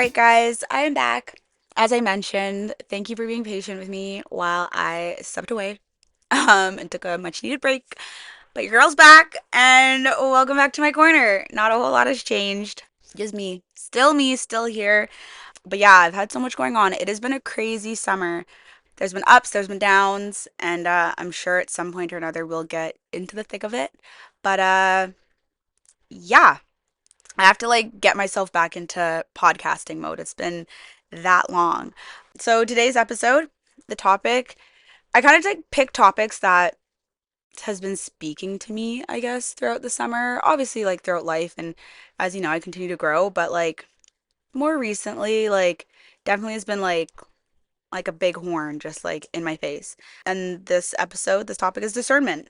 right, guys, I am back. As I mentioned, thank you for being patient with me while I stepped away and took a much needed break. But your girl's back, and welcome back to my corner. Not a whole lot has changed. Just me, still here. But yeah, I've had so much going on. It has been a crazy summer. There's been ups, there's been downs, and I'm sure at some point or another we'll get into the thick of it. But yeah, I have to like get myself back into podcasting mode. It's been that long. So today's episode, the topic, I kind of like pick topics that has been speaking to me, I guess, throughout the summer. Obviously, like throughout life, and as you know, I continue to grow. But like more recently, like definitely has been like a big horn just like in my face. And this episode, this topic is discernment.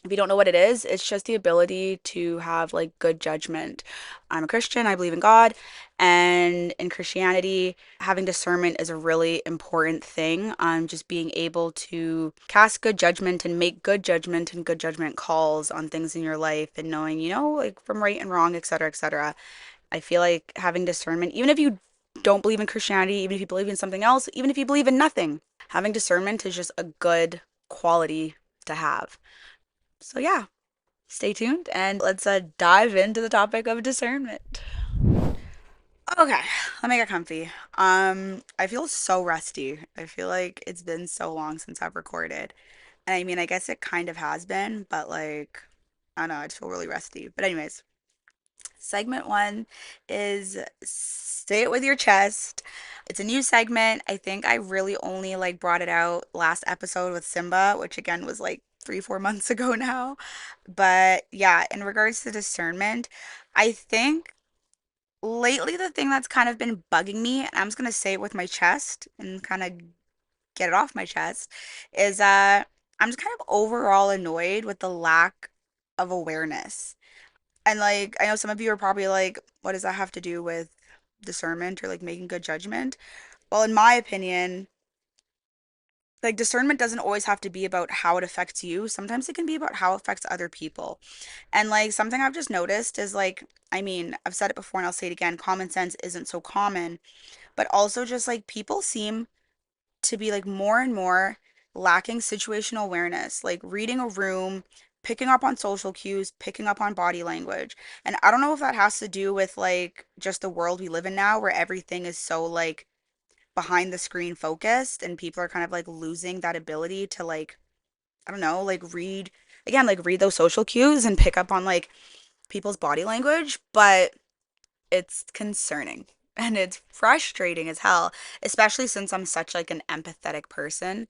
If you don't know what it is, it's just the ability to have like good judgment. I'm a Christian, I believe in God, and in Christianity, having discernment is a really important thing. Just being able to cast good judgment and make good judgment and good judgment calls on things in your life and knowing, like from right and wrong, etc., etc. I feel like having discernment, even if you don't believe in Christianity, even if you believe in something else, even if you believe in nothing, having discernment is just a good quality to have. So yeah, stay tuned and let's dive into the topic of discernment. Okay, let me get comfy. I feel so rusty. I feel like it's been so long since I've recorded. And I mean, I guess it kind of has been, but like, I don't know, I just feel really rusty. But anyways, segment one is say it with your chest. It's a new segment. I think I really only like brought it out last episode with Simba, which again was like 3, 4 months ago now. But yeah, in regards to discernment, I think lately the thing that's kind of been bugging me, and I'm just gonna say it with my chest and kind of get it off my chest, is I'm just kind of overall annoyed with the lack of awareness. And like I know some of you are probably like, what does that have to do with discernment or like making good judgment? Well, in my opinion, like discernment doesn't always have to be about how it affects you. Sometimes it can be about how it affects other people. And like something I've just noticed is like, I mean, I've said it before and I'll say it again, common sense isn't so common, but also just like people seem to be like more and more lacking situational awareness, like reading a room, picking up on social cues, picking up on body language. And I don't know if that has to do with like just the world we live in now where everything is so like behind the screen focused and people are kind of like losing that ability to like, I don't know, like read again, like read those social cues and pick up on like people's body language, but it's concerning and it's frustrating as hell, especially since I'm such like an empathetic person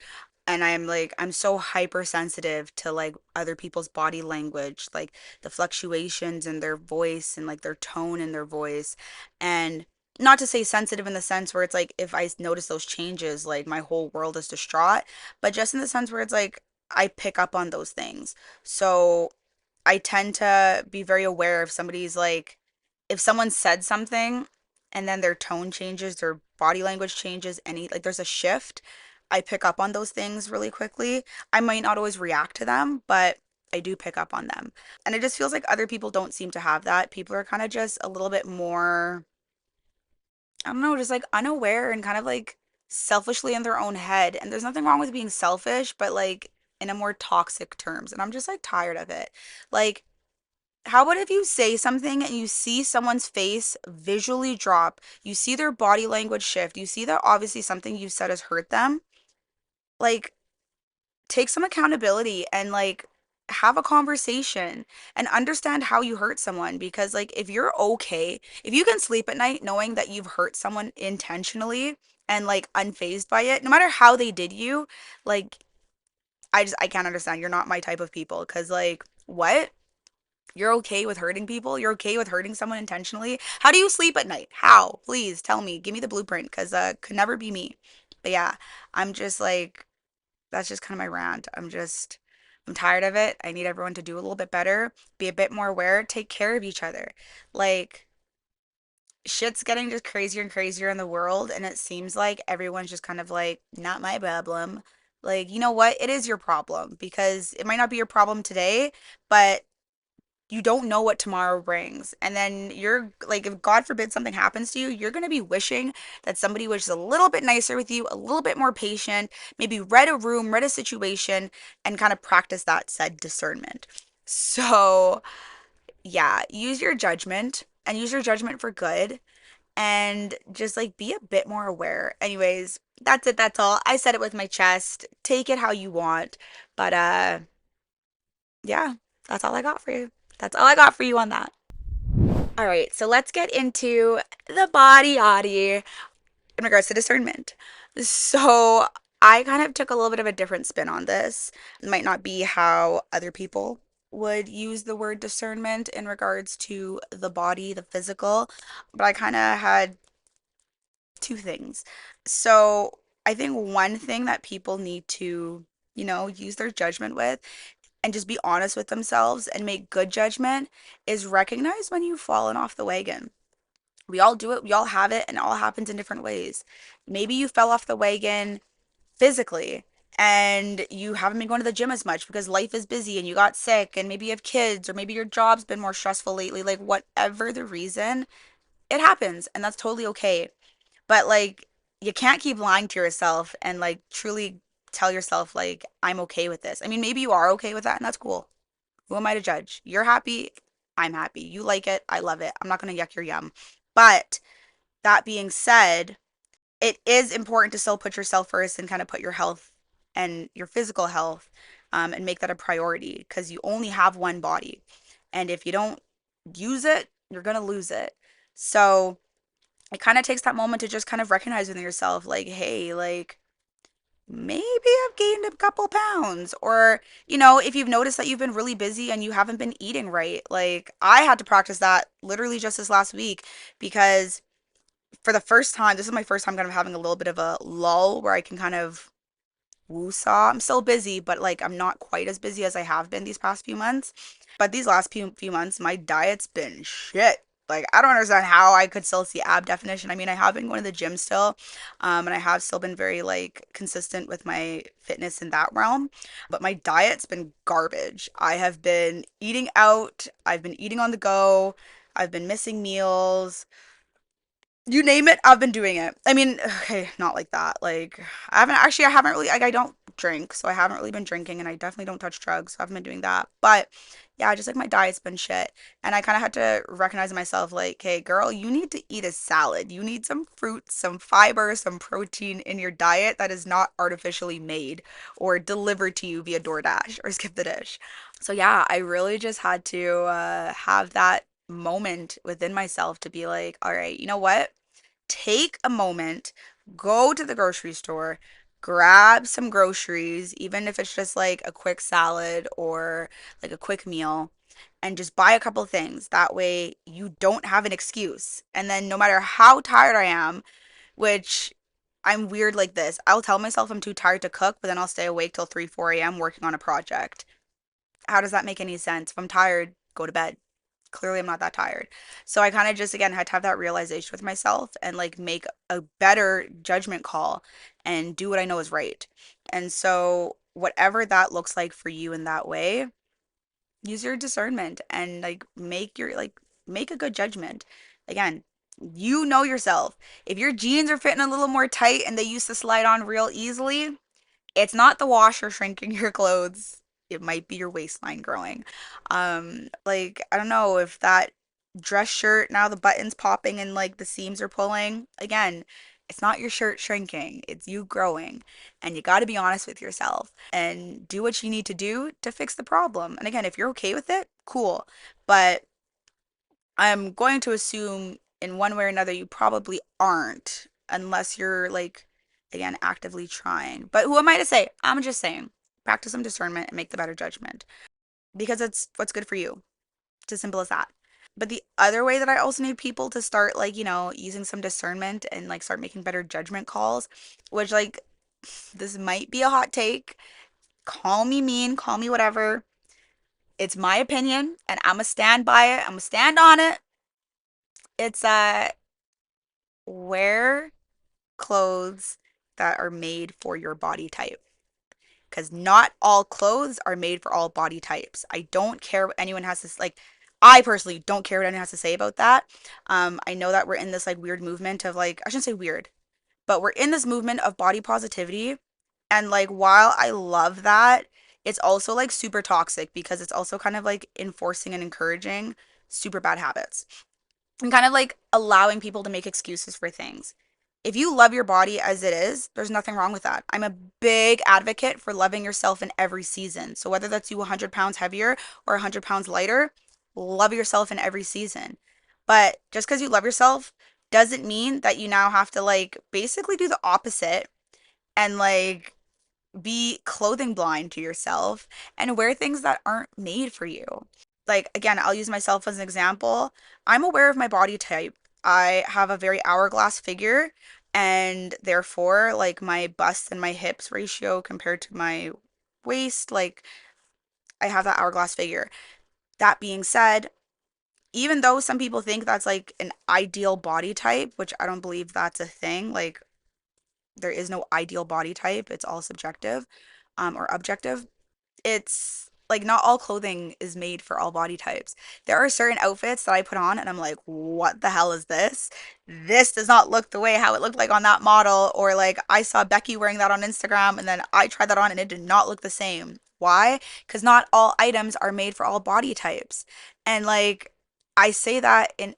and I'm so hypersensitive to like other people's body language, like the fluctuations in their voice and like their tone in their voice. And not to say sensitive in the sense where it's like if I notice those changes, like my whole world is distraught, but just in the sense where it's like I pick up on those things. So I tend to be very aware if somebody's like, if someone said something and then their tone changes, their body language changes, like there's a shift, I pick up on those things really quickly. I might not always react to them, but I do pick up on them. And it just feels like other people don't seem to have that. People are kind of just a little bit more, I don't know, just like unaware and kind of like selfishly in their own head. And there's nothing wrong with being selfish, but like in a more toxic terms. And I'm just like tired of it. Like, how about if you say something and you see someone's face visually drop, you see their body language shift, you see that obviously something you said has hurt them? Like, take some accountability and like have a conversation and understand how you hurt someone because like if you're okay, if you can sleep at night knowing that you've hurt someone intentionally and like unfazed by it, no matter how they did you, like I can't understand. You're not my type of people because like what? You're okay with hurting people? You're okay with hurting someone intentionally? How do you sleep at night? How? Please tell me. Give me the blueprint because could never be me. But yeah, I'm just like that's just kind of my rant. I'm tired of it. I need everyone to do a little bit better, be a bit more aware, take care of each other. Like shit's getting just crazier and crazier in the world and it seems like everyone's just kind of like not my problem. Like, you know what? It is your problem because it might not be your problem today, but you don't know what tomorrow brings. And then you're like, if God forbid something happens to you, you're going to be wishing that somebody was just a little bit nicer with you, a little bit more patient, maybe read a room, read a situation, and kind of practice that said discernment. So, yeah, use your judgment and use your judgment for good and just like be a bit more aware. Anyways, that's it. That's all. I said it with my chest. Take it how you want. But yeah, that's all I got for you. That's all I got for you on that. All right, so let's get into the body yaddy in regards to discernment. So I kind of took a little bit of a different spin on this. It might not be how other people would use the word discernment in regards to the body, the physical, but I kind of had two things. So I think one thing that people need to, use their judgment with and just be honest with themselves and make good judgment is recognize when you've fallen off the wagon. We all do it, we all have it, and it all happens in different ways. Maybe you fell off the wagon physically and you haven't been going to the gym as much because life is busy and you got sick and maybe you have kids or maybe your job's been more stressful lately. Like, whatever the reason, it happens and that's totally okay. But like, you can't keep lying to yourself and like truly tell yourself, like, I'm okay with this. I mean, maybe you are okay with that and that's cool. Who am I to judge? You're happy. I'm happy. You like it. I love it. I'm not going to yuck your yum. But that being said, it is important to still put yourself first and kind of put your health and your physical health and make that a priority because you only have one body. And if you don't use it, you're going to lose it. So it kind of takes that moment to just kind of recognize within yourself, like, hey, like, maybe I've gained a couple pounds. Or, if you've noticed that you've been really busy and you haven't been eating right, like, I had to practice that literally just this last week because for the first time, this is my first time kind of having a little bit of a lull where I can kind of woo-saw. I'm still busy, but like I'm not quite as busy as I have been these past few months. But these last few months, my diet's been shit. Like, I don't understand how I could still see ab definition. I mean, I have been going to the gym still, and I have still been very like consistent with my fitness in that realm. But my diet's been garbage. I have been eating out. I've been eating on the go. I've been missing meals. You name it, I've been doing it. I mean, okay, not like that. Like, I haven't really, like, I don't drink, so I haven't really been drinking, and I definitely don't touch drugs, so I haven't been doing that. But yeah, just like my diet's been shit. And I kind of had to recognize myself, like, hey, girl, you need to eat a salad. You need some fruits, some fiber, some protein in your diet that is not artificially made or delivered to you via DoorDash or Skip the Dish. So yeah, I really just had to have that moment within myself to be like, all right, you know what? Take a moment, go to the grocery store, grab some groceries, even if it's just like a quick salad or like a quick meal, and just buy a couple things. That way you don't have an excuse. And then no matter how tired I am, which I'm weird like this, I'll tell myself I'm too tired to cook, but then I'll stay awake till 3, 4 a.m. working on a project. How does that make any sense? If I'm tired, go to bed. Clearly I'm not that tired. So I kind of just again had to have that realization with myself and like make a better judgment call and do what I know is right. And so whatever that looks like for you in that way, use your discernment and like make a good judgment. Again, you know yourself. If your jeans are fitting a little more tight and they used to slide on real easily, it's not the washer shrinking your clothes. It might be your waistline growing. Like, I don't know if that dress shirt, now the buttons popping and like the seams are pulling. Again, it's not your shirt shrinking, it's you growing. And you got to be honest with yourself and do what you need to do to fix the problem. And again, if you're okay with it, cool. But I'm going to assume in one way or another you probably aren't unless you're like again actively trying. But who am I to say? I'm just saying practice some discernment and make the better judgment because it's what's good for you. It's as simple as that. But the other way that I also need people to start like, using some discernment and like start making better judgment calls, which like this might be a hot take. Call me mean, call me whatever. It's my opinion and I'm gonna stand by it. I'm gonna stand on it. It's wear clothes that are made for your body type. Because not all clothes are made for all body types. I don't care what anyone has to like. I personally don't care what anyone has to say about that. I know that we're in this like weird movement of like, I shouldn't say weird, but we're in this movement of body positivity. And like, while I love that, it's also like super toxic because it's also kind of like enforcing and encouraging super bad habits and kind of like allowing people to make excuses for things. If you love your body as it is, there's nothing wrong with that. I'm a big advocate for loving yourself in every season. So whether that's you 100 pounds heavier or 100 pounds lighter, love yourself in every season. But just because you love yourself doesn't mean that you now have to like basically do the opposite and like be clothing blind to yourself and wear things that aren't made for you. Like, again, I'll use myself as an example. I'm aware of my body type. I have a very hourglass figure, and therefore, like, my bust and my hips ratio compared to my waist, like, I have that hourglass figure. That being said, even though some people think that's like an ideal body type, which I don't believe that's a thing, like, there is no ideal body type, it's all subjective, or objective. It's like not all clothing is made for all body types. There are certain outfits that I put on and I'm like, what the hell is this? This does not look the way how it looked like on that model. Or like I saw Becky wearing that on Instagram and then I tried that on and it did not look the same. Why? Because not all items are made for all body types. And like I say that in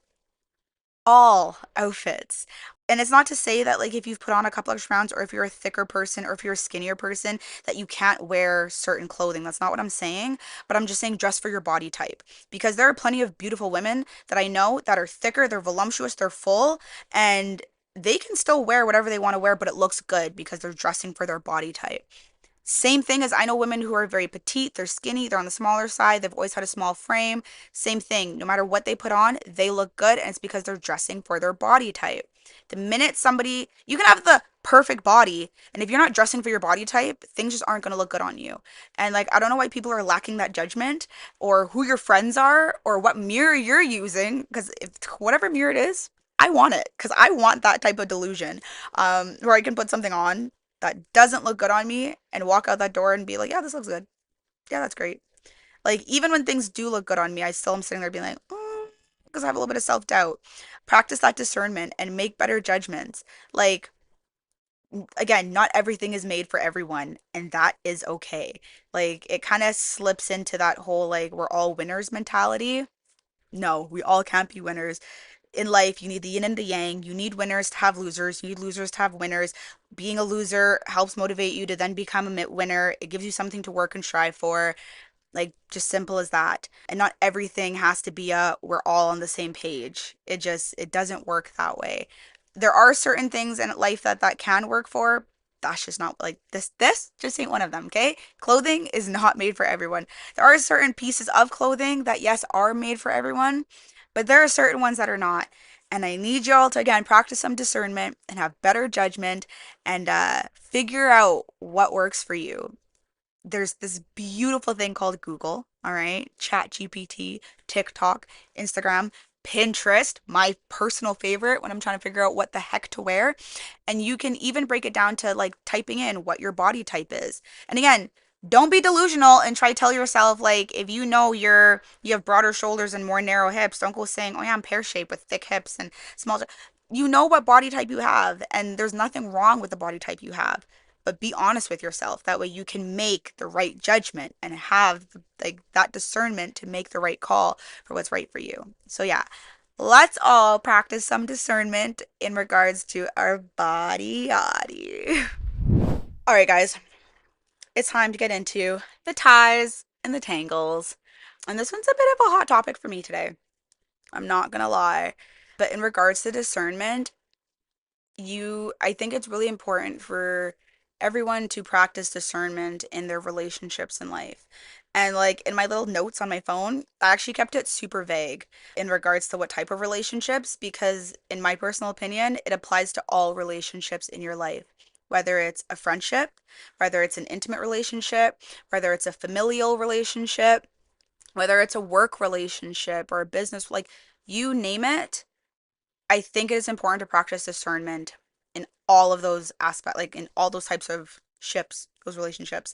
all outfits. And it's not to say that like if you've put on a couple extra pounds or if you're a thicker person or if you're a skinnier person that you can't wear certain clothing. That's not what I'm saying, but I'm just saying dress for your body type because there are plenty of beautiful women that I know that are thicker, they're voluptuous, they're full, and they can still wear whatever they want to wear, but it looks good because they're dressing for their body type. Same thing as I know women who are very petite, they're skinny, they're on the smaller side, they've always had a small frame. Same thing, no matter what they put on, they look good, and it's because they're dressing for their body type. The minute somebody, you can have the perfect body, and if you're not dressing for your body type, things just aren't going to look good on you. And like, I don't know why people are lacking that judgment or who your friends are or what mirror you're using, because if whatever mirror it is, I want it because I want that type of delusion where I can put something on that doesn't look good on me and walk out that door and be like, yeah, this looks good. Yeah, that's great. Like, even when things do look good on me, I still am sitting there being like, because I have a little bit of self doubt. Practice that discernment and make better judgments. Like, again, not everything is made for everyone, and that is okay. Like, it kind of slips into that whole, like, we're all winners mentality. No, we all can't be winners in life. You need the yin and the yang. You need winners to have losers. You need losers to have winners. Being a loser helps motivate you to then become a winner. It gives you something to work and strive for. Like, just simple as that. And not everything has to be a we're all on the same page. It doesn't work that way. There are certain things in life that can work for. That's just not like this just ain't one of them, okay? Clothing is not made for everyone. There are certain pieces of clothing that yes are made for everyone, but there are certain ones that are not. And I need y'all to again practice some discernment and have better judgment and figure out what works for you. There's this beautiful thing called Google, all right? Chat GPT, TikTok, Instagram, Pinterest, my personal favorite when I'm trying to figure out what the heck to wear. And you can even break it down to like typing in what your body type is. And again, don't be delusional and try to tell yourself like if you know you have broader shoulders and more narrow hips, don't go saying, "Oh yeah, I'm pear-shaped with thick hips and small." You know what body type you have, and there's nothing wrong with the body type you have, but be honest with yourself. That way you can make the right judgment and have like that discernment to make the right call for what's right for you. So yeah, let's all practice some discernment in regards to our body. All right, guys, it's time to get into the ties and the tangles. And this one's a bit of a hot topic for me today. I'm not gonna lie. But in regards to discernment, I think it's really important for everyone to practice discernment in their relationships in life. And like in my little notes on my phone, I actually kept it super vague in regards to what type of relationships, because in my personal opinion, it applies to all relationships in your life. Whether it's a friendship, whether it's an intimate relationship, whether it's a familial relationship, whether it's a work relationship or a business, like you name it, I think it is important to practice discernment in all of those aspects, like in all those types of ships, those relationships.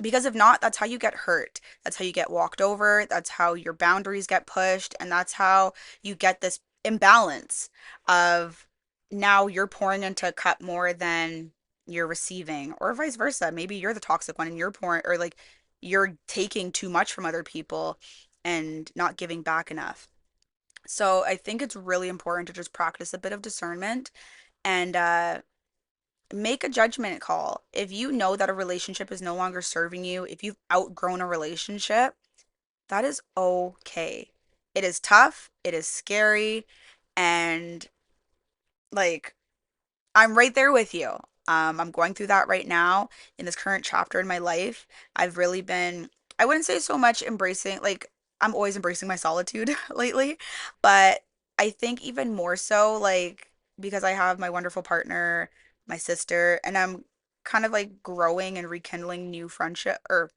Because if not, that's how you get hurt. That's how you get walked over. That's how your boundaries get pushed. And that's how you get this imbalance of now you're pouring into a cup more than you're receiving, or vice versa. Maybe you're the toxic one and you're pouring, or like you're taking too much from other people and not giving back enough. So I think it's really important to just practice a bit of discernment and make a judgment call. If you know that a relationship is no longer serving you, if you've outgrown a relationship, that is okay. It is tough, it is scary, and like I'm right there with you. I'm going through that right now in this current chapter in my life. I've really been, I wouldn't say so much embracing, like, I'm always embracing my solitude lately, but I think even more so, like, because I have my wonderful partner, my sister, and I'm kind of like growing and rekindling new friendship or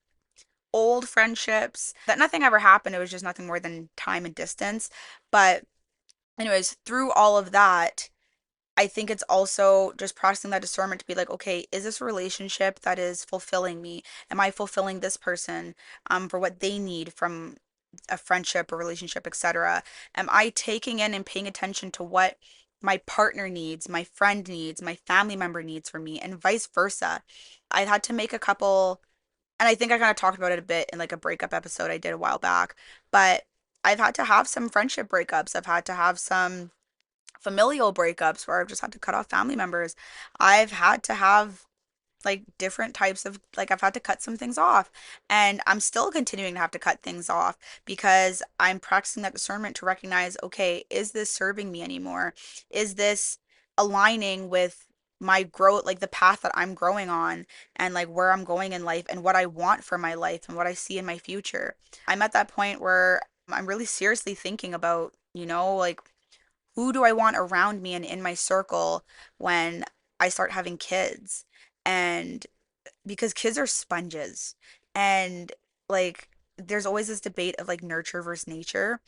old friendships that nothing ever happened. It was just nothing more than time and distance. But, anyways, through all of that, I think it's also just processing that discernment to be like, okay, is this a relationship that is fulfilling me? Am I fulfilling this person for what they need from a friendship or relationship, etc.? Am I taking in and paying attention to what my partner needs, my friend needs, my family member needs from me, and vice versa? I had to make a couple, and I think I kind of talked about it a bit in like a breakup episode I did a while back, but I've had to have some friendship breakups. I've had to have some familial breakups where I've just had to cut off family members. I've had to have like different types of like I've had to cut some things off, and I'm still continuing to have to cut things off because I'm practicing that discernment to recognize, okay, is this serving me anymore? Is this aligning with my growth, like the path that I'm growing on and like where I'm going in life and what I want for my life and what I see in my future? I'm at that point where I'm really seriously thinking about, like who do I want around me and in my circle when I start having kids? And because kids are sponges, and like there's always this debate of like nurture versus nature.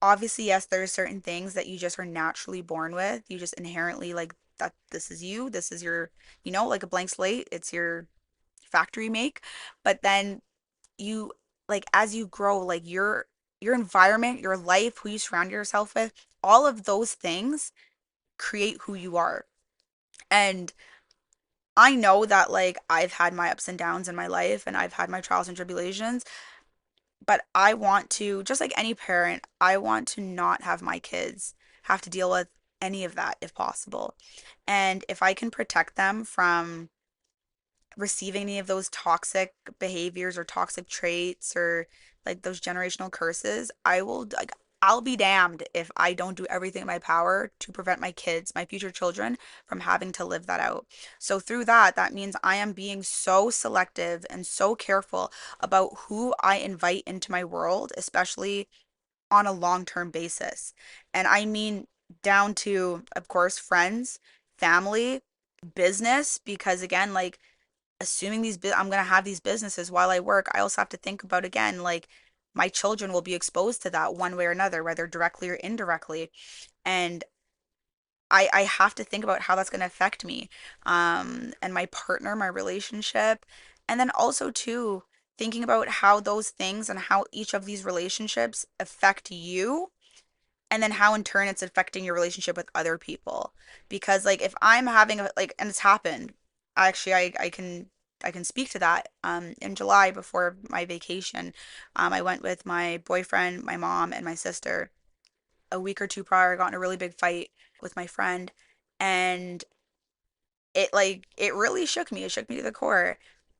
Obviously, yes, there are certain things that you just are naturally born with. You just inherently like that this is you, this is your, like a blank slate, it's your factory make. But then you like as you grow, like your environment, your life, who you surround yourself with, all of those things create who you are. And I know that like I've had my ups and downs in my life and I've had my trials and tribulations, but I want to, just like any parent, I want to not have my kids have to deal with any of that if possible. And if I can protect them from receiving any of those toxic behaviors or toxic traits or like those generational curses, I will like I'll be damned if I don't do everything in my power to prevent my kids, my future children, from having to live that out. So through that, that means I am being so selective and so careful about who I invite into my world, especially on a long-term basis. And I mean down to, of course, friends, family, business, because again, like assuming I'm going to have these businesses while I work, I also have to think about again like my children will be exposed to that one way or another, whether directly or indirectly. And I have to think about how that's going to affect me, and my partner, my relationship, and then also too thinking about how those things and how each of these relationships affect you, and then how in turn it's affecting your relationship with other people. Because like if I'm having a like, and it's happened, actually I can speak to that. In July before my vacation, I went with my boyfriend, my mom, and my sister. A week or two prior, I got in a really big fight with my friend, and it really shook me. It shook me to the core.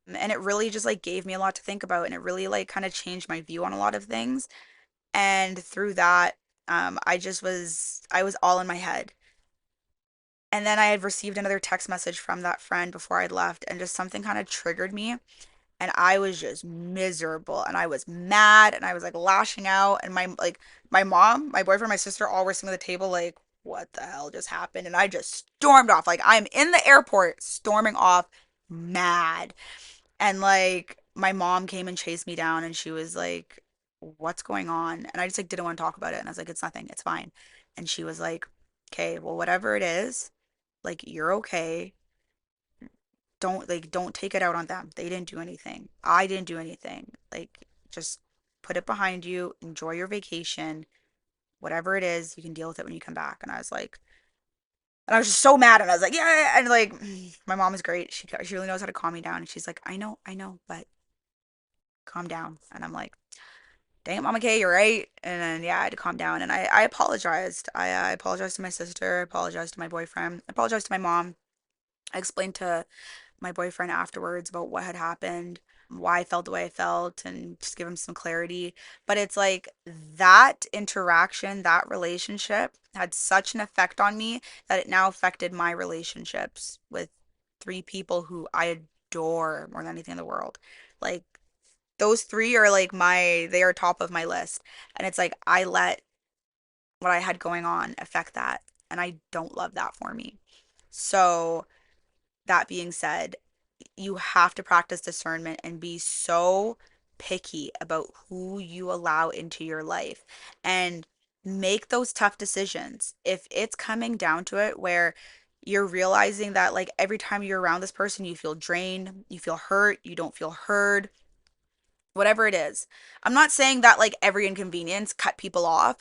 And it really just like gave me a lot to think about, and it really like kind of changed my view on a lot of things. And through that, I was all in my head. And then I had received another text message from that friend before I'd left, and just something kind of triggered me. And I was just miserable, and I was mad, and I was like lashing out. And my mom, my boyfriend, my sister all were sitting at the table, like, what the hell just happened? And I just stormed off. Like, I'm in the airport, storming off, mad. And like my mom came and chased me down and she was like, "What's going on?" And I just like didn't want to talk about it. And I was like, "It's nothing. It's fine." And she was like, "Okay, well, whatever it is, like you're okay. don't take it out on them. They didn't do anything. I didn't do anything. Like, just put it behind you, enjoy your vacation, whatever it is, you can deal with it when you come back. And I was like, and I was just so mad, and I was like, yeah, and like, my mom is great. She really knows how to calm me down, and she's like, I know, but calm down. And I'm like, dang it, Mama Kay, you're right. And then yeah, I had to calm down, and I apologized. I apologized to my sister. I apologized to my boyfriend. I apologized to my mom. I explained to my boyfriend afterwards about what had happened, why I felt the way I felt, and just give him some clarity. But it's like that interaction, that relationship had such an effect on me that it now affected my relationships with three people who I adore more than anything in the world. Like, those three are like they are top of my list. And it's like I let what I had going on affect that. And I don't love that for me. So, that being said, you have to practice discernment and be so picky about who you allow into your life and make those tough decisions. If it's coming down to it where you're realizing that like every time you're around this person, you feel drained, you feel hurt, you don't feel heard, whatever it is. I'm not saying that like every inconvenience cut people off,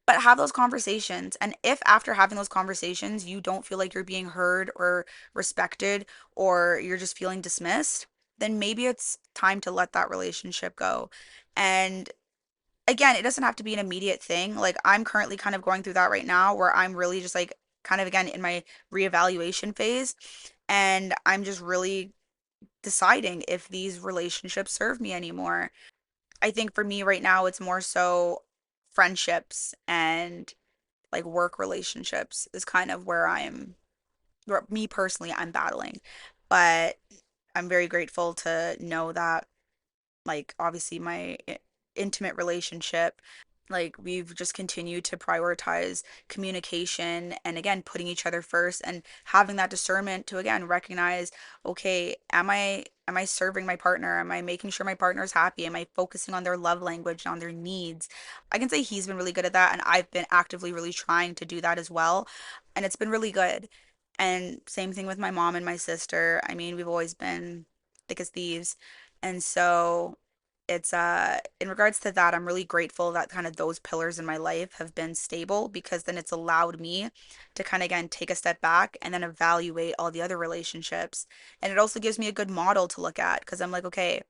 but have those conversations. And if after having those conversations, you don't feel like you're being heard or respected, or you're just feeling dismissed, then maybe it's time to let that relationship go. And again, it doesn't have to be an immediate thing. Like, I'm currently kind of going through that right now where I'm really just like kind of again in my reevaluation phase. And I'm just really deciding if these relationships serve me anymore. I think for me right now, it's more so friendships and like work relationships is kind of where me personally, I'm battling. But I'm very grateful to know that, like, obviously, my intimate relationship, like, we've just continued to prioritize communication and again, putting each other first and having that discernment to again recognize, okay, am I serving my partner? Am I making sure my partner is happy? Am I focusing on their love language and on their needs? I can say he's been really good at that, and I've been actively really trying to do that as well. And it's been really good. And same thing with my mom and my sister. I mean, we've always been thick as thieves. And so it's in regards to that, I'm really grateful that kind of those pillars in my life have been stable, because then it's allowed me to kind of again take a step back and then evaluate all the other relationships. And it also gives me a good model to look at, because I'm like, okay,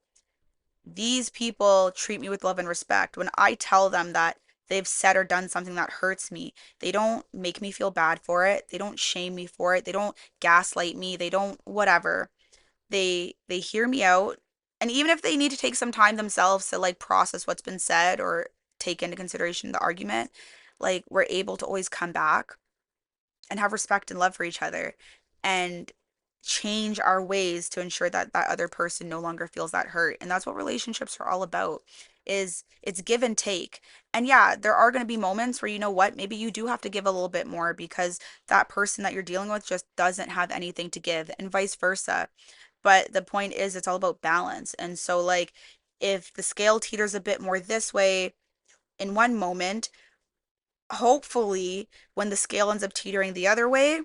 these people treat me with love and respect. When I tell them that they've said or done something that hurts me, they don't make me feel bad for it. They don't shame me for it. They don't gaslight me. They don't whatever. They hear me out. And even if they need to take some time themselves to like process what's been said or take into consideration the argument, like, we're able to always come back and have respect and love for each other and change our ways to ensure that that other person no longer feels that hurt. And that's what relationships are all about, is it's give and take. And yeah, there are going to be moments where, you know what, maybe you do have to give a little bit more because that person that you're dealing with just doesn't have anything to give, and vice versa. But the point is, it's all about balance. And so, like, if the scale teeters a bit more this way in one moment, hopefully when the scale ends up teetering the other way,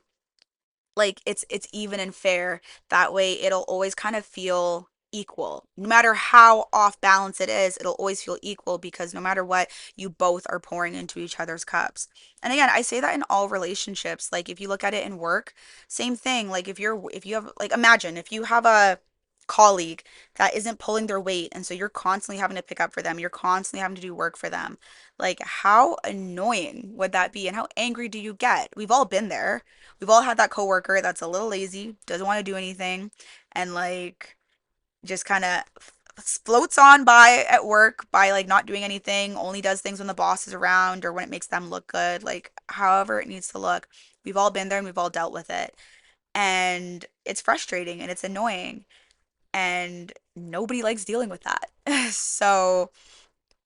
like, it's even and fair. That way it'll always kind of feel equal. No matter how off balance it is, it'll always feel equal, because no matter what, you both are pouring into each other's cups. And again, I say that in all relationships. Like, if you look at it in work, same thing. Like, if you have, like, imagine if you have a colleague that isn't pulling their weight, and so you're constantly having to pick up for them, you're constantly having to do work for them. Like, how annoying would that be, and how angry do you get? We've all been there. We've all had that coworker that's a little lazy, doesn't want to do anything, and like just kind of floats on by at work by like not doing anything, only does things when the boss is around or when it makes them look good, like however it needs to look. We've all been there and we've all dealt with it. And it's frustrating and it's annoying, and nobody likes dealing with that. So,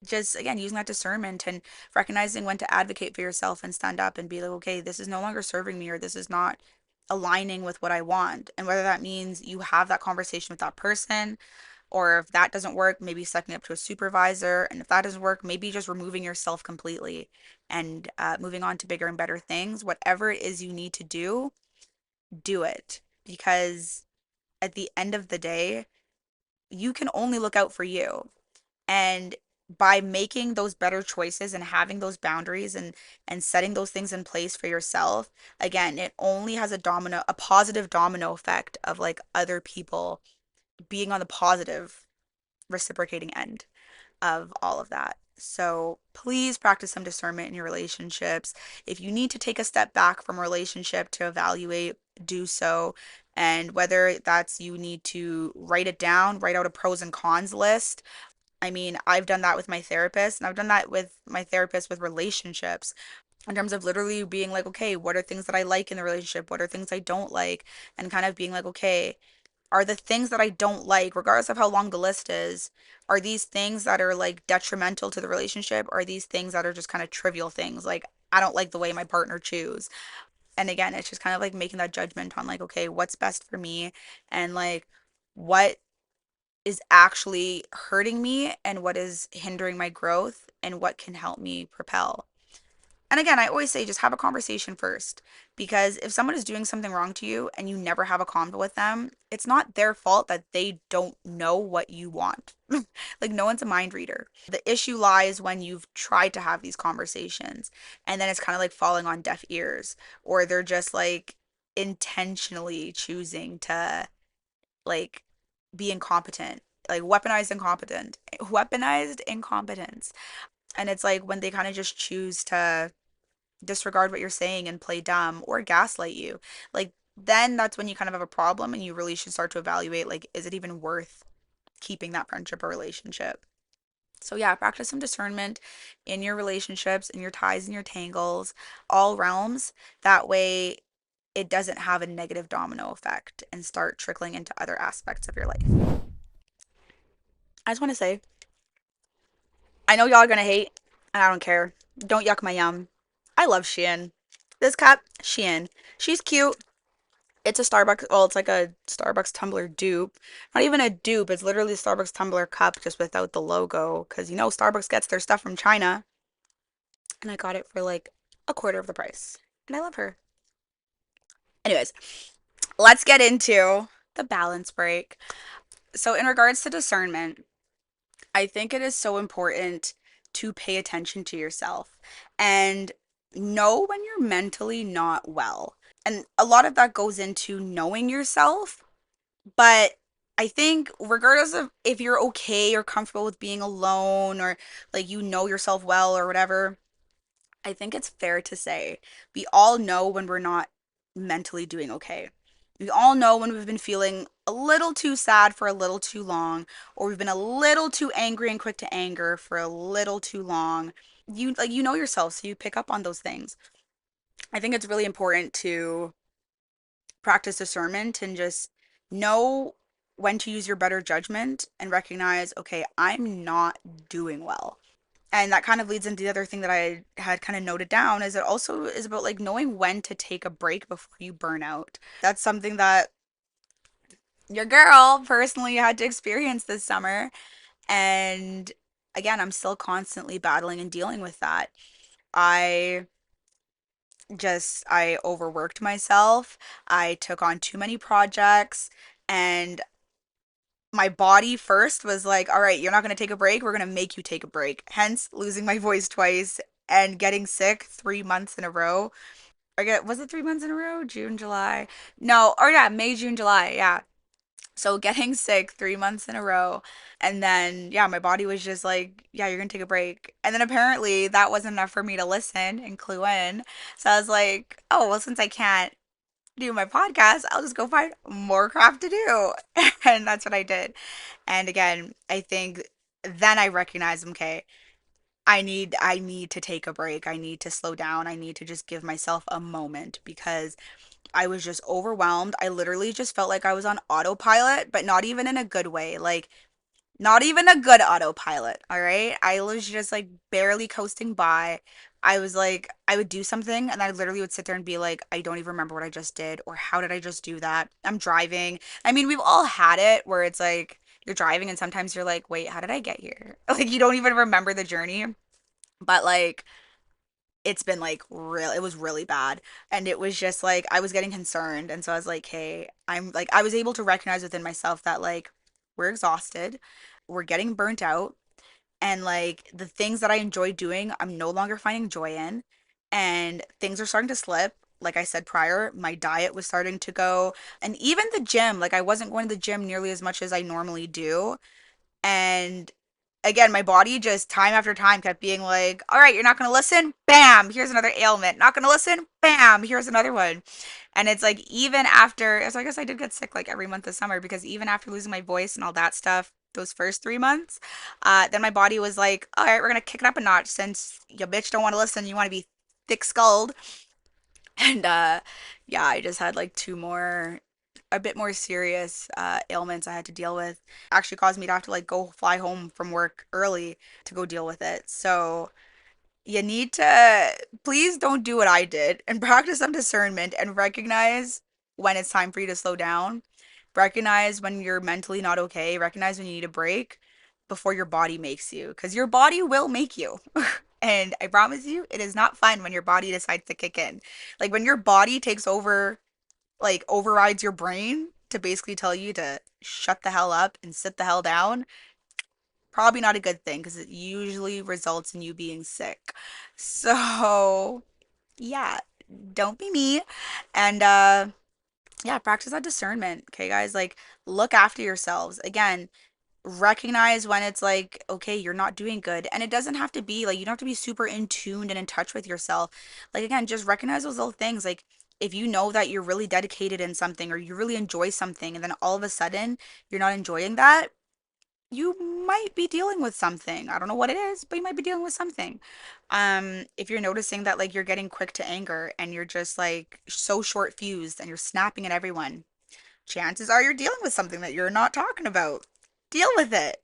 just again using that discernment and recognizing when to advocate for yourself and stand up and be like, okay, this is no longer serving me, or this is not aligning with what I want. And whether that means you have that conversation with that person, or if that doesn't work, maybe sucking up to a supervisor. And if that doesn't work, maybe just removing yourself completely and moving on to bigger and better things. Whatever it is you need to do, do it. Because at the end of the day, you can only look out for you. And by making those better choices and having those boundaries and setting those things in place for yourself, again, it only has a positive domino effect of like other people being on the positive reciprocating end of all of that. So please practice some discernment in your relationships. If you need to take a step back from a relationship to evaluate, do so. And whether that's you need to write it down, write out a pros and cons list. I mean, I've done that with my therapist, and I've done that with my therapist with relationships in terms of literally being like, okay, what are things that I like in the relationship? What are things I don't like? And kind of being like, okay, are the things that I don't like, regardless of how long the list is, are these things that are like detrimental to the relationship? Or are these things that are just kind of trivial things? Like, I don't like the way my partner chews. And again, it's just kind of like making that judgment on like, okay, what's best for me and like what is actually hurting me and what is hindering my growth and what can help me propel. And again, I always say just have a conversation first because if someone is doing something wrong to you and you never have a convo with them, it's not their fault that they don't know what you want. Like, no one's a mind reader. The issue lies when you've tried to have these conversations and then it's kind of like falling on deaf ears, or they're just like intentionally choosing to like be incompetent, like weaponized incompetence. And it's like when they kind of just choose to disregard what you're saying and play dumb or gaslight you, like then that's when you kind of have a problem and you really should start to evaluate like, is it even worth keeping that friendship or relationship? So yeah, practice some discernment in your relationships, in your ties and your tangles, all realms. That way it doesn't have a negative domino effect and start trickling into other aspects of your life. I just want to say, I know y'all are gonna hate, and I don't care. Don't yuck my yum. I love Shein. This cup, Shein. She's cute. It's a Starbucks, well, it's like a Starbucks tumbler dupe. Not even a dupe, it's literally a Starbucks tumbler cup just without the logo. Because you know, Starbucks gets their stuff from China. And I got it for like a quarter of the price. And I love her. Anyways, let's get into the balance break. So, in regards to discernment, I think it is so important to pay attention to yourself and know when you're mentally not well. And a lot of that goes into knowing yourself. But I think, regardless of if you're okay or comfortable with being alone or like you know yourself well or whatever, I think it's fair to say we all know when we're not mentally doing okay. We all know when we've been feeling a little too sad for a little too long, or we've been a little too angry and quick to anger for a little too long. You know yourself, so you pick up on those things. I think it's really important to practice discernment and just know when to use your better judgment and recognize, okay, I'm not doing well. And that kind of leads into the other thing that I had kind of noted down is it also is about like knowing when to take a break before you burn out. That's something that your girl personally had to experience this summer. And again, I'm still constantly battling and dealing with that. I I overworked myself. I took on too many projects and my body first was like, all right, you're not going to take a break. We're going to make you take a break. Hence, losing my voice twice and getting sick 3 months in a row. Was it 3 months in a row? June, July? No, or yeah, May, June, July. Yeah. So getting sick 3 months in a row. And then, yeah, my body was just like, yeah, you're going to take a break. And then apparently that wasn't enough for me to listen and clue in. So I was like, oh, well, since I can't do my podcast, I'll just go find more craft to do. And that's what I did. And again, I think then I recognized, okay, I need to take a break. I need to slow down. I need to just give myself a moment because I was just overwhelmed. I literally just felt like I was on autopilot, but not even in a good way. Like not even a good autopilot, all right? I was just like barely coasting by. I was like, I would do something and I literally would sit there and be like, I don't even remember what I just did or how did I just do that? I'm driving. I mean, we've all had it where it's like you're driving and sometimes you're like, wait, how did I get here? Like you don't even remember the journey. But like it's been like real, it was really bad. And it was just like I was getting concerned. And so I was like, hey, I'm like, I was able to recognize within myself that like we're exhausted, we're getting burnt out, and like the things that I enjoy doing, I'm no longer finding joy in, and things are starting to slip. Like I said prior, my diet was starting to go, and even the gym, like I wasn't going to the gym nearly as much as I normally do. And again, my body just time after time kept being like, all right, you're not going to listen? Bam, here's another ailment. Not going to listen? Bam, here's another one. And it's like, even after, so I guess I did get sick like every month this summer because even after losing my voice and all that stuff, those first 3 months, then my body was like, all right, we're going to kick it up a notch since your bitch don't want to listen. You want to be thick skulled. And yeah, I just had like two more a bit more serious ailments I had to deal with. Actually caused me to have to like go fly home from work early to go deal with it. So you need to please don't do what I did and practice some discernment and recognize when it's time for you to slow down. Recognize when you're mentally not okay. Recognize when you need a break before your body makes you, because your body will make you. And I promise you, it is not fun when your body decides to kick in. Like when your body takes over, like overrides your brain to basically tell you to shut the hell up and sit the hell down, probably not a good thing because it usually results in you being sick. So, yeah, don't be me. And yeah, practice that discernment. Okay, guys, like look after yourselves. Again, recognize when it's like, okay, you're not doing good. And it doesn't have to be like you don't have to be super in tuned and in touch with yourself. Like again, just recognize those little things. Like if you know that you're really dedicated in something or you really enjoy something and then all of a sudden you're not enjoying that, you might be dealing with something. I don't know what it is, but you might be dealing with something. If you're noticing that like you're getting quick to anger and you're just like so short fused and you're snapping at everyone, chances are you're dealing with something that you're not talking about. Deal with it.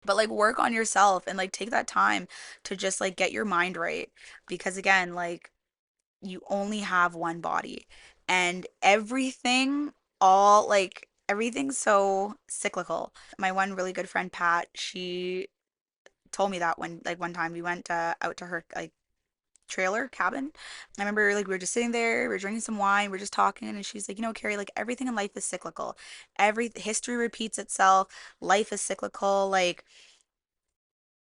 But like work on yourself and like take that time to just like get your mind right. Because again, like you only have one body and everything, all like everything's so cyclical. My one really good friend Pat, she told me that when like one time we went out to her like trailer cabin. I remember like we were just sitting there, we were drinking some wine, we are just talking, and she's like, you know, Carrie, like everything in life is cyclical. Every history repeats itself. Life is cyclical. Like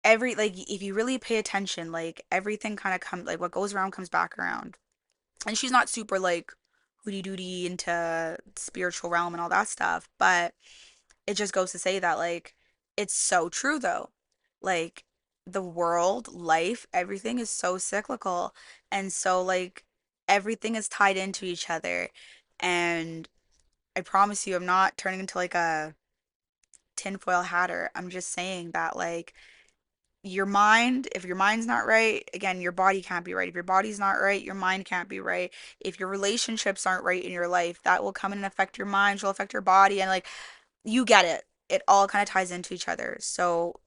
every like if you really pay attention, like everything kind of comes like what goes around comes back around. And she's not super like hooty dooty into spiritual realm and all that stuff, but it just goes to say that like it's so true though. Like the world, life, everything is so cyclical. And so like everything is tied into each other. And I promise you I'm not turning into like a tinfoil hatter. I'm just saying that like your mind, if your mind's not right, again, your body can't be right. If your body's not right, your mind can't be right. If your relationships aren't right in your life, that will come in and affect your mind, will affect your body, and like you get it. It all kind of ties into each other. So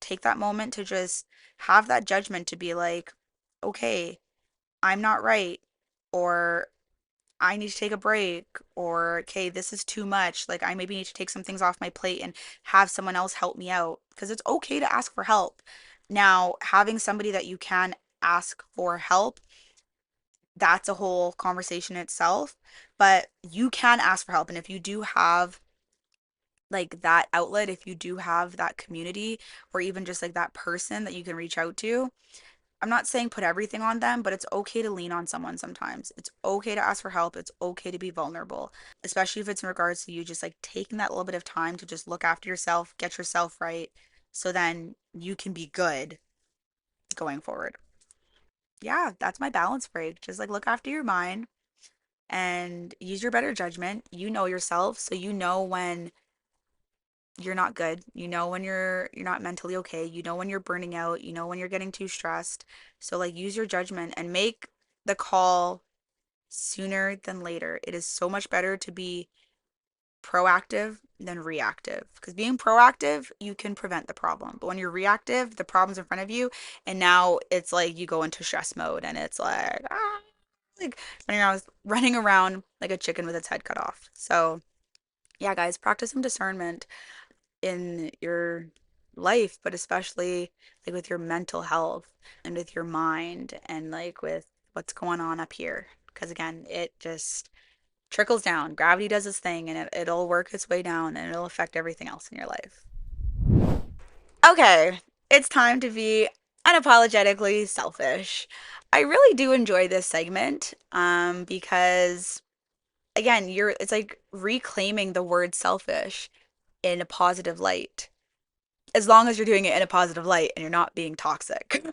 take that moment to just have that judgment to be like, okay, I'm not right, or I need to take a break, or okay, this is too much. Like I maybe need to take some things off my plate and have someone else help me out because it's okay to ask for help. Now, having somebody that you can ask for help, that's a whole conversation in itself, but you can ask for help. And if you do have like that outlet, if you do have that community or even just like that person that you can reach out to, I'm not saying put everything on them, but it's okay to lean on someone sometimes. It's okay to ask for help. It's okay to be vulnerable, especially if it's in regards to you just like taking that little bit of time to just look after yourself, get yourself right, so then you can be good going forward. Yeah, that's my balance break. Just like look after your mind and use your better judgment. You know yourself, so you know when you're not good. You know when you're not mentally okay. You know when you're burning out. You know when you're getting too stressed. So like use your judgment and make the call sooner than later. It is so much better to be proactive than reactive. Because being proactive, you can prevent the problem. But when you're reactive, the problem's in front of you, and now it's like you go into stress mode, and it's like like running around like a chicken with its head cut off. So yeah, guys, practice some discernment in your life, but especially like with your mental health and with your mind and like with what's going on up here. Because again, it just trickles down. Gravity does its thing and it'll work its way down and it'll affect everything else in your life. Okay, it's time to be unapologetically selfish. I really do enjoy this segment because again, it's like reclaiming the word selfish in a positive light. As long as you're doing it in a positive light and you're not being toxic.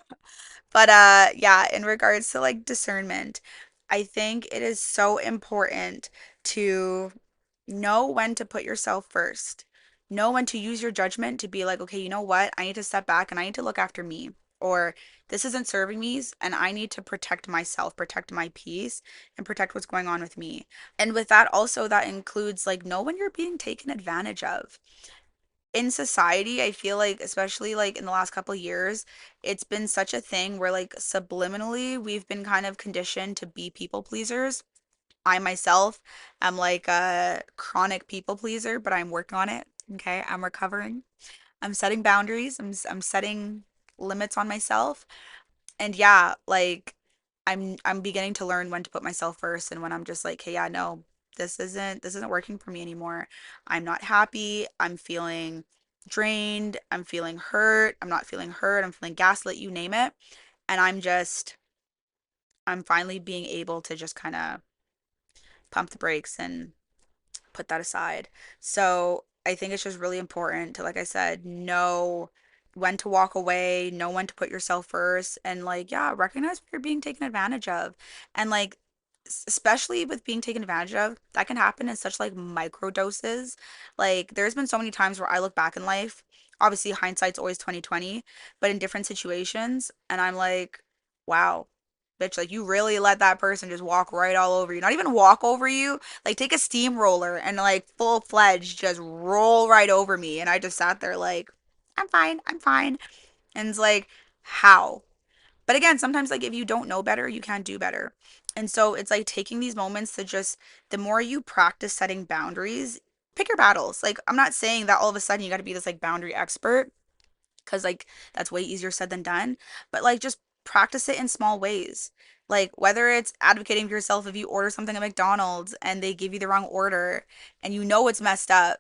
But yeah, in regards to like discernment, I think it is so important to know when to put yourself first. Know when to use your judgment to be like, okay, you know what? I need to step back and I need to look after me. Or this isn't serving me and I need to protect myself, protect my peace, and protect what's going on with me. And with that also that includes like know when you're being taken advantage of in society. I feel like especially like in the last couple of years, it's been such a thing where like subliminally we've been kind of conditioned to be people pleasers. I myself am like a chronic people pleaser, but I'm working on it. Okay, I'm recovering. I'm setting boundaries. I'm setting limits on myself. And yeah, like I'm beginning to learn when to put myself first and when I'm just like, hey, yeah, no, this isn't working for me anymore. I'm not happy. I'm feeling drained. I'm feeling hurt. I'm not feeling hurt. I'm feeling gaslit, you name it. And I'm finally being able to just kind of pump the brakes and put that aside. So I think it's just really important to, like I said, know when to walk away, know when to put yourself first, and like, yeah, recognize when you're being taken advantage of. And like, especially with being taken advantage of, that can happen in such like micro doses. Like, there's been so many times where I look back in life, obviously hindsight's always 2020, but in different situations, and I'm like, wow. Bitch, like you really let that person just walk right all over you. Not even walk over you, like take a steamroller and like full fledged just roll right over me. And I just sat there like, I'm fine, I'm fine. And it's like, how? But again, sometimes like if you don't know better, you can't do better. And so it's like taking these moments to just, the more you practice setting boundaries, pick your battles. Like I'm not saying that all of a sudden you got to be this like boundary expert, because like that's way easier said than done, but like just practice it in small ways, like whether it's advocating for yourself if you order something at McDonald's and they give you the wrong order and you know it's messed up,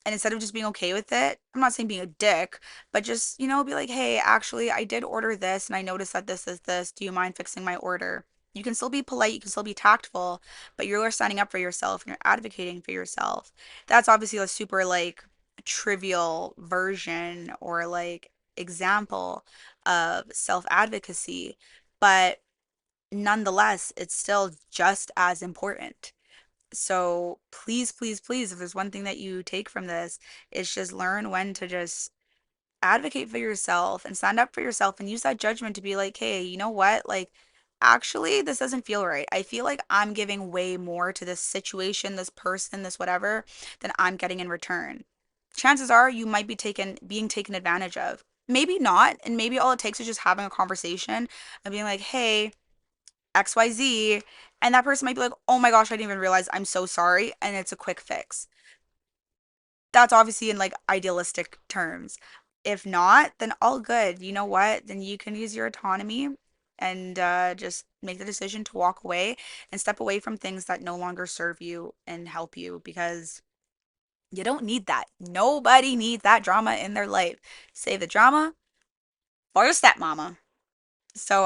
and instead of just being okay with it, I'm not saying being a dick, but just be like, hey, actually I did order this and I noticed that this is this, do you mind fixing my order? You can still be polite, you can still be tactful, but you're standing up for yourself and you're advocating for yourself. That's obviously a super like trivial version or like example of self advocacy, but nonetheless, it's still just as important. So please, please, please, if there's one thing that you take from this, it's just learn when to just advocate for yourself and stand up for yourself and use that judgment to be like, hey, you know what? Like, actually, this doesn't feel right. I feel like I'm giving way more to this situation, this person, this whatever, than I'm getting in return. Chances are you might be being taken advantage of. Maybe not. And maybe all it takes is just having a conversation and being like, hey, XYZ. And that person might be like, oh my gosh, I didn't even realize. I'm so sorry. And it's a quick fix. That's obviously in like idealistic terms. If not, then all good. You know what? Then you can use your autonomy and just make the decision to walk away and step away from things that no longer serve you and help you, because you don't need that. Nobody needs that drama in their life. Save the drama for your stepmama. So,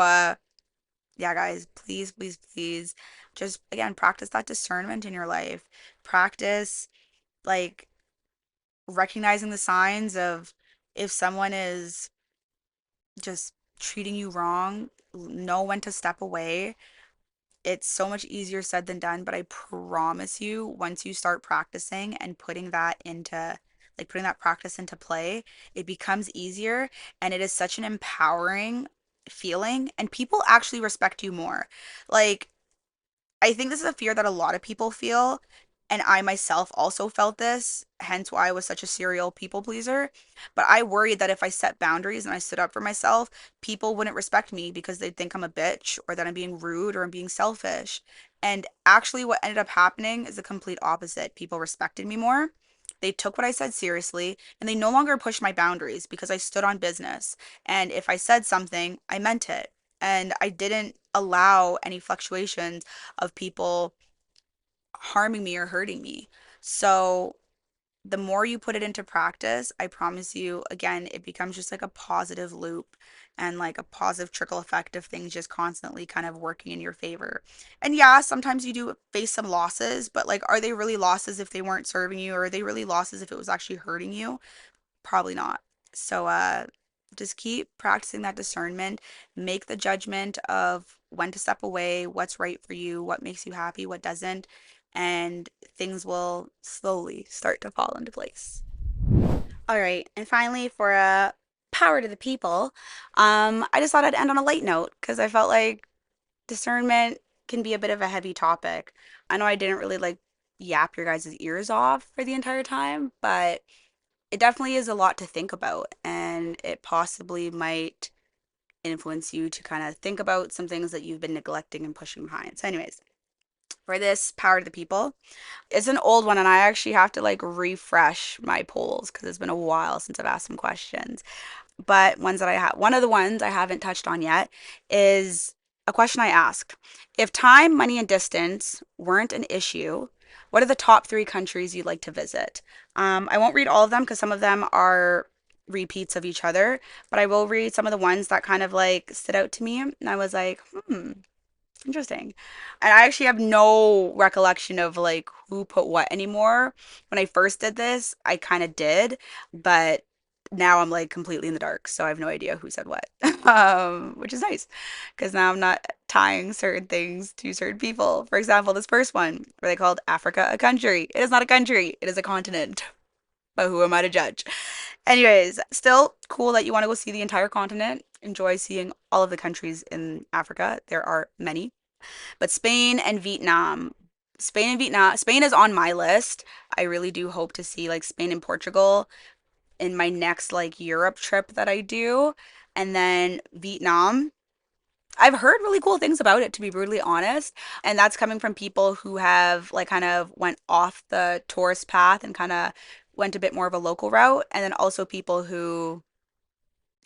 yeah, guys, please, please, please, just again, practice that discernment in your life. Practice like recognizing the signs of if someone is just treating you wrong, know when to step away. It's so much easier said than done, but I promise you, once you start practicing and putting that practice into play, it becomes easier and it is such an empowering feeling and people actually respect you more. Like, I think this is a fear that a lot of people feel, and I myself also felt this, hence why I was such a serial people pleaser. But I worried that if I set boundaries and I stood up for myself, people wouldn't respect me because they'd think I'm a bitch or that I'm being rude or I'm being selfish. And actually, what ended up happening is the complete opposite. People respected me more. They took what I said seriously, and they no longer pushed my boundaries because I stood on business. And if I said something, I meant it. And I didn't allow any fluctuations of people harming me or hurting me. So the more you put it into practice, I promise you, again, it becomes just like a positive loop and like a positive trickle effect of things just constantly kind of working in your favor. And yeah, sometimes you do face some losses, but like, are they really losses if they weren't serving you, or are they really losses if it was actually hurting you? Probably not. So, just keep practicing that discernment, make the judgment of when to step away, what's right for you, what makes you happy, what doesn't, and things will slowly start to fall into place. All right, and finally, for a power to the people, I just thought I'd end on a light note because I felt like discernment can be a bit of a heavy topic. I know I didn't really like yap your guys' ears off for the entire time, but it definitely is a lot to think about, and it possibly might influence you to kind of think about some things that you've been neglecting and pushing behind. So, anyways, for this power to the people, it's an old one, and I actually have to like refresh my polls because it's been a while since I've asked some questions. But ones that I have, one of the ones I haven't touched on yet is a question I asked. If time, money, and distance weren't an issue, what are the top three countries you'd like to visit? I won't read all of them because some of them are repeats of each other, but I will read some of the ones that kind of like stood out to me. And I was like, interesting. And I actually have no recollection of like who put what anymore. When I first did this, I kind of did, but now I'm like completely in the dark, so I have no idea who said what. Which is nice because now I'm not tying certain things to certain people. For example, this first one where they called Africa a country. It is not a country, it is a continent. But who am I to judge? Anyways, still cool that you want to go see the entire continent. Enjoy seeing all of the countries in Africa. There are many. But Spain and Vietnam. Spain is on my list. I really do hope to see like Spain and Portugal in my next like Europe trip that I do. And then Vietnam. I've heard really cool things about it, to be brutally honest. And that's coming from people who have like kind of went off the tourist path and kind of went a bit more of a local route. And then also people who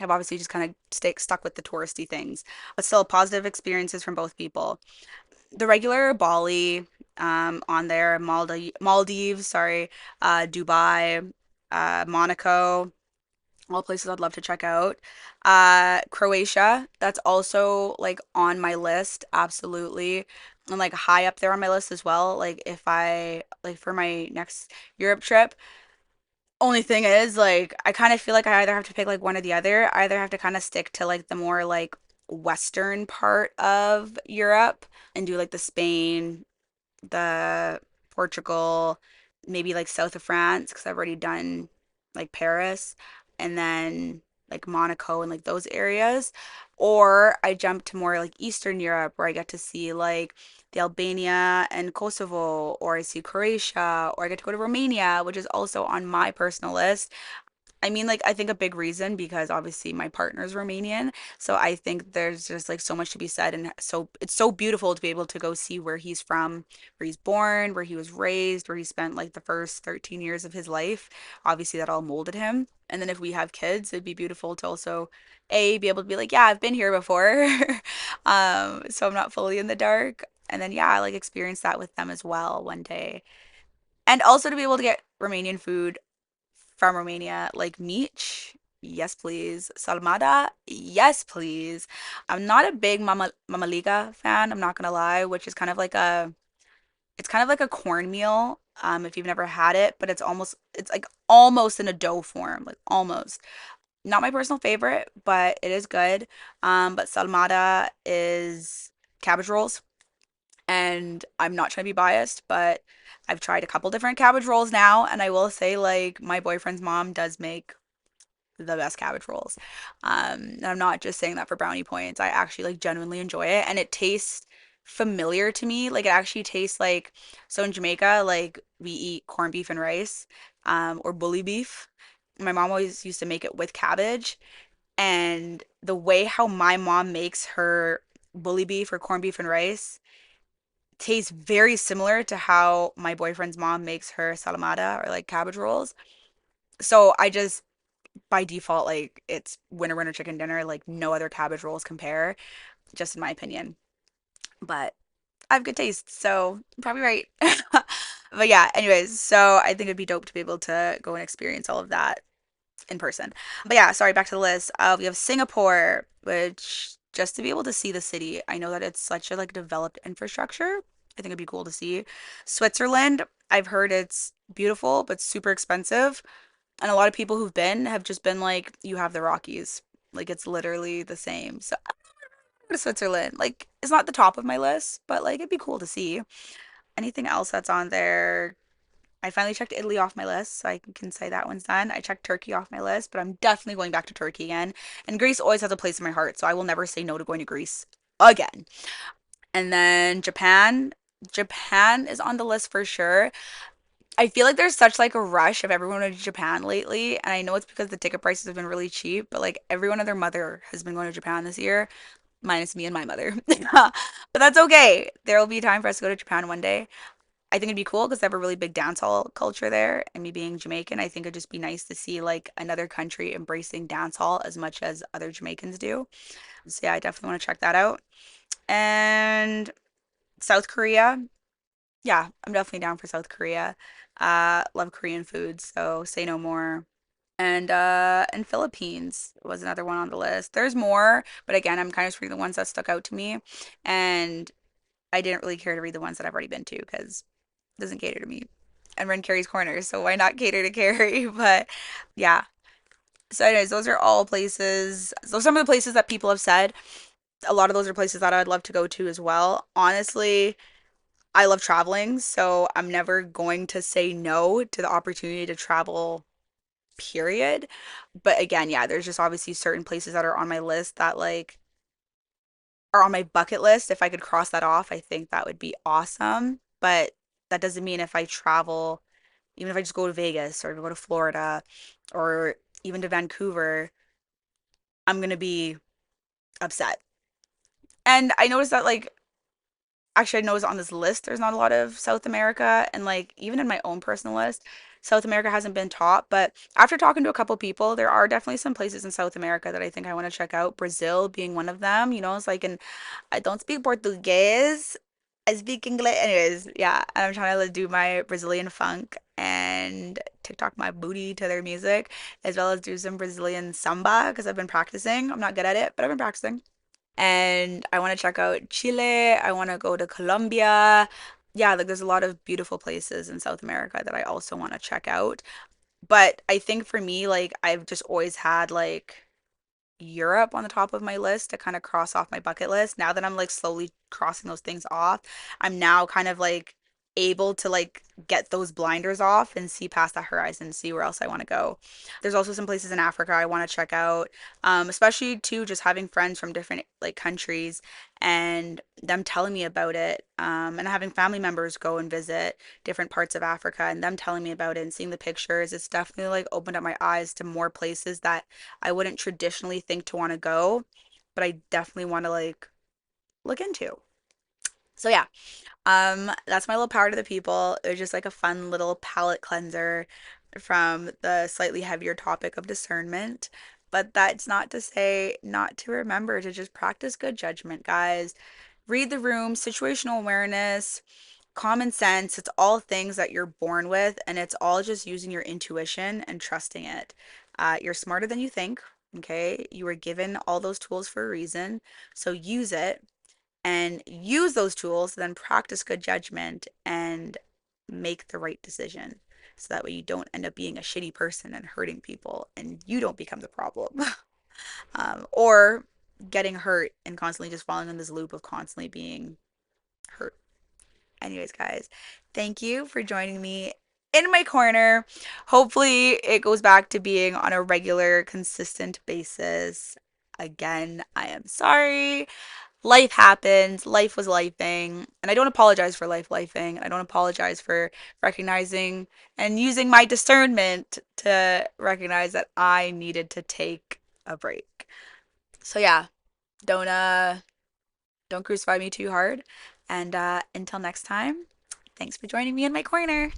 have obviously just kind of stuck with the touristy things, but still positive experiences from both people. The regular Bali, on there, Maldives, sorry, Dubai, Monaco, all places I'd love to check out. Croatia, that's also like on my list, absolutely. And like high up there on my list as well. Like if I like for my next Europe trip, only thing is like I kind of feel like I either have to pick like one or the other. I either have to kind of stick to like the more like western part of Europe and do like the Spain, the Portugal, maybe like south of France because I've already done like Paris, and then like Monaco and like those areas. Or I jump to more like Eastern Europe where I get to see like the Albania and Kosovo, or I see Croatia, or I get to go to Romania, which is also on my personal list. I mean, like, I think a big reason because obviously my partner's Romanian. So I think there's just like so much to be said. And so it's so beautiful to be able to go see where he's from, where he's born, where he was raised, where he spent like the first 13 years of his life. Obviously, that all molded him. And then if we have kids, it'd be beautiful to also, A, be able to be like, yeah, I've been here before. So I'm not fully in the dark. And then, yeah, I like experience that with them as well one day. And also to be able to get Romanian food from Romania, like Mici, yes please. Salmada, yes please. I'm not a big Mamaliga fan, I'm not gonna lie, which is kind of like a it's kind of like a cornmeal, if you've never had it, but it's like almost in a dough form, like almost. Not my personal favorite, but it is good. But Salmada is cabbage rolls, and I'm not trying to be biased, but I've tried a couple different cabbage rolls now, and I will say like my boyfriend's mom does make the best cabbage rolls. And I'm not just saying that for brownie points. I actually like genuinely enjoy it, and it tastes familiar to me. Like it actually tastes like, so in Jamaica, like we eat corned beef and rice, or bully beef. My mom always used to make it with cabbage, and the way how my mom makes her bully beef or corned beef and rice tastes very similar to how my boyfriend's mom makes her salamada or like cabbage rolls. So I just by default like it's winter chicken dinner. Like no other cabbage rolls compare, just in my opinion. But I have good taste, so I'm probably right. But yeah, anyways, so I think it'd be dope to be able to go and experience all of that in person. But yeah, sorry, back to the list. We have Singapore, which just to be able to see the city, I know that it's such a like developed infrastructure. I think it'd be cool to see. Switzerland, I've heard it's beautiful but super expensive, and a lot of people who've been have just been like, you have the Rockies. Like it's literally the same. So I go to Switzerland. Like it's not the top of my list, but like it'd be cool to see. Anything else that's on there? I finally checked Italy off my list, so I can say that one's done. I checked Turkey off my list, but I'm definitely going back to Turkey again. And Greece always has a place in my heart, so I will never say no to going to Greece again. And then Japan. Japan is on the list for sure. I feel like there's such like a rush of everyone going to Japan lately, and I know it's because the ticket prices have been really cheap, but like everyone and their mother has been going to Japan this year, minus me and my mother. But that's okay. There will be time for us to go to Japan one day. I think it'd be cool because they have a really big dancehall culture there. And me being Jamaican, I think it'd just be nice to see like another country embracing dancehall as much as other Jamaicans do. So yeah, I definitely want to check that out. And South Korea, yeah, I'm definitely down for South Korea. Love Korean food, so say no more. And Philippines was another one on the list. There's more, but again, I'm kind of just reading the ones that stuck out to me. And I didn't really care to read the ones that I've already been to because it doesn't cater to me. And we're in Carrie's Corner, so why not cater to Carrie? But yeah. So, anyways, those are all places. So, some of the places that people have said, a lot of those are places that I'd love to go to as well. Honestly, I love traveling, so I'm never going to say no to the opportunity to travel, period. But again, yeah, there's just obviously certain places that are on my list that like are on my bucket list. If I could cross that off, I think that would be awesome. But that doesn't mean if I travel, even if I just go to Vegas or go to Florida or even to Vancouver, I'm gonna be upset. And I noticed that like actually I noticed on this list there's not a lot of South America, and like even in my own personal list, South America hasn't been top, but after talking to a couple people, there are definitely some places in South America that I think I want to check out. Brazil being one of them, it's like an I don't speak Portuguese. I speak English. Anyways, yeah, and I'm trying to like, do my Brazilian funk and TikTok my booty to their music, as well as do some Brazilian samba because I've been practicing. I'm not good at it, but I've been practicing. And I want to check out Chile. I want to go to Colombia. Yeah, like there's a lot of beautiful places in South America that I also want to check out. But I think for me, like I've just always had like Europe on the top of my list to kind of cross off my bucket list. Now that I'm like slowly crossing those things off, I'm now kind of like able to like get those blinders off and see past that horizon, see where else I want to go. There's also some places in Africa I want to check out, especially too just having friends from different like countries and them telling me about it, and having family members go and visit different parts of Africa and them telling me about it and seeing the pictures. It's definitely like opened up my eyes to more places that I wouldn't traditionally think to want to go, but I definitely want to like look into. So yeah, that's my little power to the people. It was just like a fun little palate cleanser from the slightly heavier topic of discernment. But that's not to say not to remember to just practice good judgment, guys. Read the room, situational awareness, common sense. It's all things that you're born with, and it's all just using your intuition and trusting it. You're smarter than you think, okay? You were given all those tools for a reason, so use it and use those tools, then practice good judgment and make the right decision. So that way you don't end up being a shitty person and hurting people and you don't become the problem. Or getting hurt and constantly just falling in this loop of constantly being hurt. Anyways, guys, thank you for joining me in my corner. Hopefully, it goes back to being on a regular, consistent basis. Again, I am sorry. Life happened, life was lifing, and I don't apologize for life lifing. I don't apologize for recognizing and using my discernment to recognize that I needed to take a break. So yeah, don't uh don't crucify me too hard. And until next time, thanks for joining me in my corner.